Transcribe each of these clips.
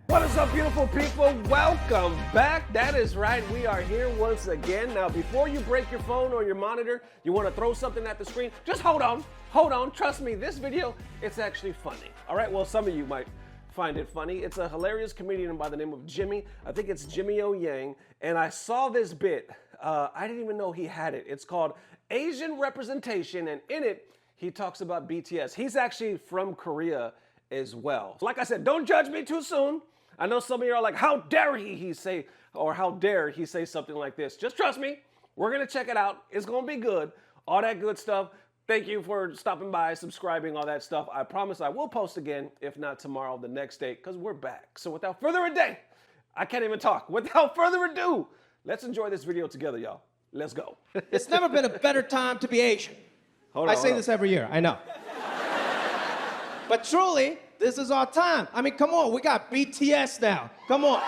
What is up, beautiful people? Welcome back. That is right. We are here once again. Now, before you break your phone or your monitor, you want to throw something at the screen, just hold on. Hold on. Trust me, this video, it's actually funny. All right? Well, some of you might find it funny. It's a hilarious comedian by the name of Jimmy. I think it's Jimmy O Yang. And I saw this bit. I didn't even know he had it. It's called Asian Representation. And in it, he talks about BTS. He's actually from Korea as well. Like I said, don't judge me too soon. I know some of you are like, how dare he say, or how dare he say something like this? Just trust me. We're going to check it out. It's going to be good. All that good stuff. Thank you for stopping by, subscribing, all that stuff. I promise I will post again, if not tomorrow, the next day, because we're back. So without further ado, I can't even talk. Without further ado, let's enjoy this video together, y'all. Let's go. It's never been a better time to be Asian. I say this every year, I know. But truly, this is our time. I mean, come on, we got BTS now. Come on.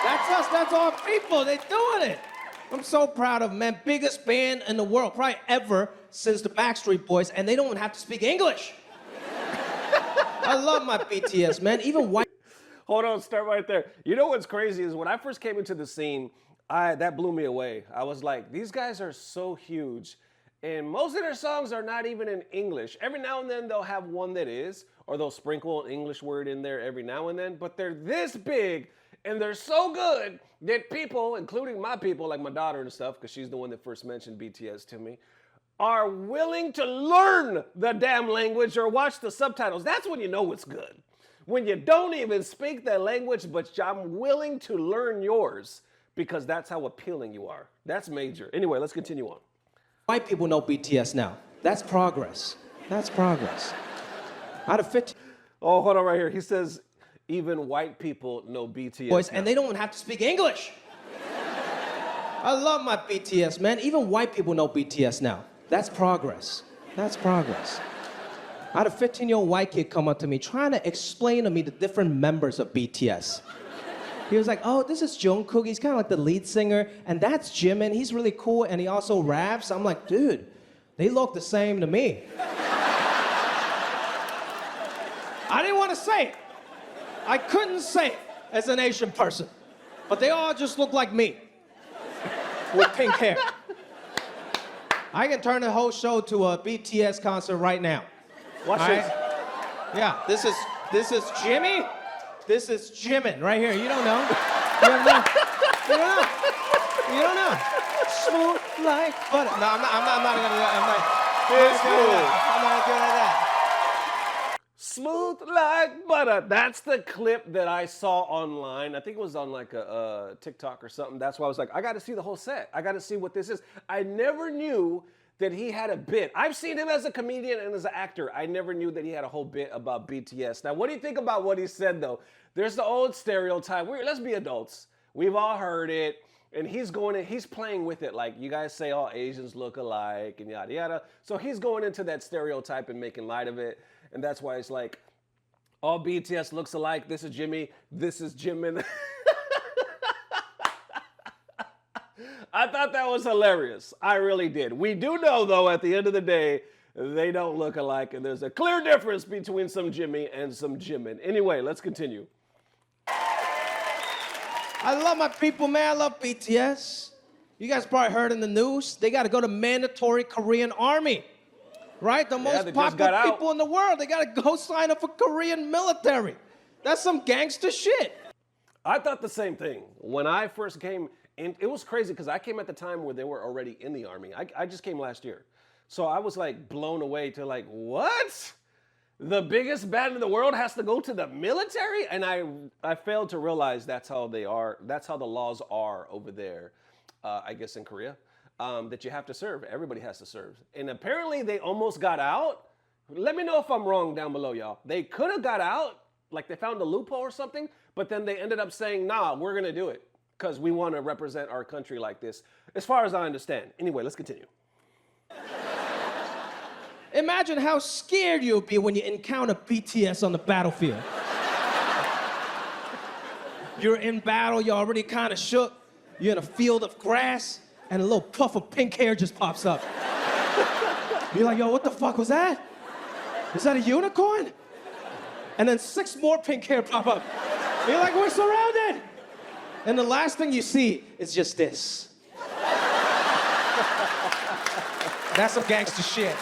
That's us, that's our people, they're doing it. I'm so proud of them, man. Biggest band in the world, probably ever since the Backstreet Boys, and they don't even have to speak English. I love my BTS, man. Even white. Hold on, start right there. You know what's crazy is when I first came into the scene, that blew me away. I was like, these guys are so huge. And most of their songs are not even in English. Every now and then they'll have one that is, or they'll sprinkle an English word in there every now and then, but they're this big and they're so good that people, including my people, like my daughter and stuff, because she's the one that first mentioned BTS to me, are willing to learn the damn language or watch the subtitles. That's when you know it's good. When you don't even speak that language, but I'm willing to learn yours because that's how appealing you are. That's major. Anyway, let's continue on. White people know BTS now. That's progress. That's progress. Out of 15 Oh, hold on right here. He says, even white people know BTS boys, now. and they don't even have to speak English. I love my BTS, man. Even white people know BTS now. That's progress. That's progress. I had a 15-year-old white kid come up to me trying to explain to me the different members of BTS. He was like, oh, this is Jungkook. He's kind of like the lead singer. And that's Jimin. He's really cool. And he also raps. I'm like, dude, they look the same to me. I didn't want to say it. I couldn't say it as an Asian person. But they all just look like me with pink hair. I can turn the whole show to a BTS concert right now. Watch this. Yeah, this is Jimmy. This is Jimin right here. You don't know. You don't know. You don't know. You don't know. Smooth like butter. No, I'm not gonna do that. I'm not gonna do that. Smooth like butter. That's the clip that I saw online. I think it was on like a TikTok or something. That's why I was like, I got to see the whole set. I got to see what this is. I never knew that he had a bit. I've seen him as a comedian and as an actor. I never knew that he had a whole bit about BTS. Now, what do you think about what he said, though? There's the old stereotype. Let's be adults. We've all heard it. And he's playing with it. Like, you guys say all Asians look alike and yada, yada. So he's going into that stereotype and making light of it. And that's why it's like, all BTS looks alike. This is Jimmy. This is Jimin. I thought that was hilarious. I really did. We do know, though, at the end of the day, they don't look alike, and there's a clear difference between some Jimmy and some Jimin. Anyway, let's continue. I love my people, man. I love BTS. You guys probably heard in the news, they got to go to mandatory Korean army, right? The most popular people in the world. They got to go sign up for Korean military. That's some gangster shit. I thought the same thing. When I first came, and it was crazy because I came at the time where they were already in the army. I just came last year. So I was like blown away to like, what? The biggest band in the world has to go to the military? And I failed to realize that's how they are. That's how the laws are over there, I guess in Korea, that you have to serve. Everybody has to serve. And apparently they almost got out. Let me know if I'm wrong down below, y'all. They could have got out, like they found a loophole or something, but then they ended up saying, nah, we're going to do it because we want to represent our country like this, as far as I understand. Anyway, let's continue. Imagine how scared you'll be when you encounter BTS on the battlefield. You're in battle, you're already kind of shook. You're in a field of grass, and a little puff of pink hair just pops up. You're like, yo, what the fuck was that? Is that a unicorn? And then 6 more pink hair pop up. And you're like, we're surrounded. And the last thing you see is just this. That's some gangster shit.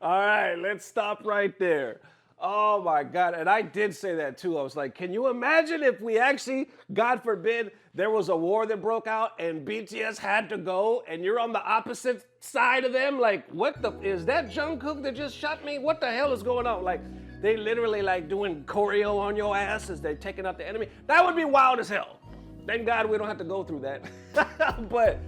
All right, let's stop right there. Oh my God, and I did say that too. I was like, can you imagine if we actually, God forbid, there was a war that broke out and BTS had to go and you're on the opposite side of them? Like, what the, is that Jungkook that just shot me? What the hell is going on? Like, they literally like doing choreo on your ass as they're taking out the enemy. That would be wild as hell. Thank God we don't have to go through that. But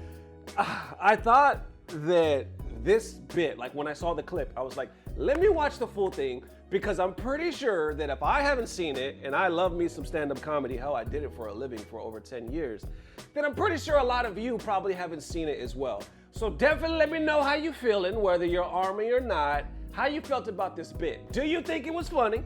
I thought that this bit, like when I saw the clip, I was like, let me watch the full thing because I'm pretty sure that if I haven't seen it, and I love me some stand-up comedy, how I did it for a living for over 10 years, then I'm pretty sure a lot of you probably haven't seen it as well. So definitely let me know how you feeling, whether you're Army or not, how you felt about this bit. Do you think it was funny?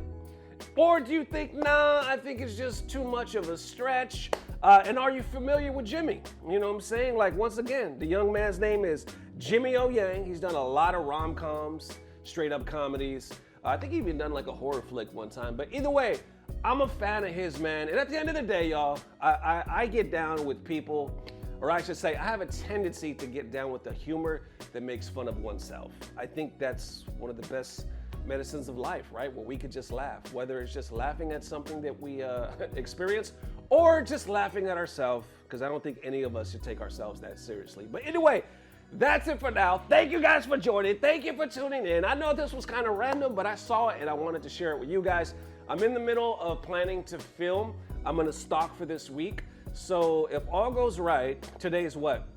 Or do you think, nah, I think it's just too much of a stretch? And are you familiar with Jimmy? You know what I'm saying? Like, once again, the young man's name is Jimmy O Yang. He's done a lot of rom-coms, straight-up comedies. I think he even done like a horror flick one time. But either way, I'm a fan of his, man. And at the end of the day, y'all, I get down with people, or I should say, I have a tendency to get down with the humor that makes fun of oneself. I think that's one of the best medicines of life, right? Where we could just laugh, whether it's just laughing at something that we experience or just laughing at ourselves, because I don't think any of us should take ourselves that seriously. But anyway, that's it for now. Thank you guys for joining. Thank you for tuning in. I know this was kind of random, but I saw it and I wanted to share it with you guys. I'm in the middle of planning to film. I'm gonna stock for this week. So if all goes right, today is what?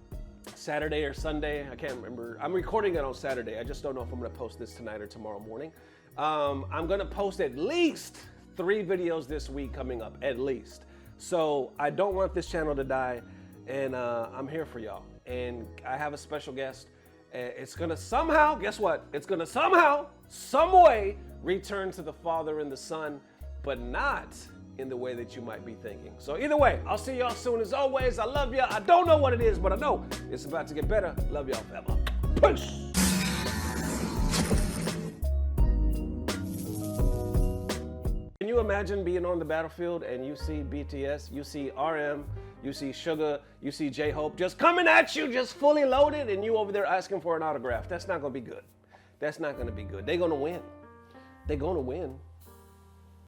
Saturday or Sunday, I can't remember. I'm recording it on Saturday. I just don't know if I'm gonna post this tonight or tomorrow morning. I'm gonna post at least 3 videos this week coming up, at least. So I don't want this channel to die, and I'm here for y'all. And I have a special guest. It's gonna somehow, guess what? It's gonna somehow, some way, return to the Father and the Son, but not in the way that you might be thinking. So either way, I'll see y'all soon. As always, I love y'all. I don't know what it is, but I know it's about to get better. Love y'all forever. Peace. Can you imagine being on the battlefield and you see BTS, you see RM, you see Sugar, you see J-Hope just coming at you, just fully loaded, and you over there asking for an autograph? That's not gonna be good. That's not gonna be good. They're gonna win. They're gonna win.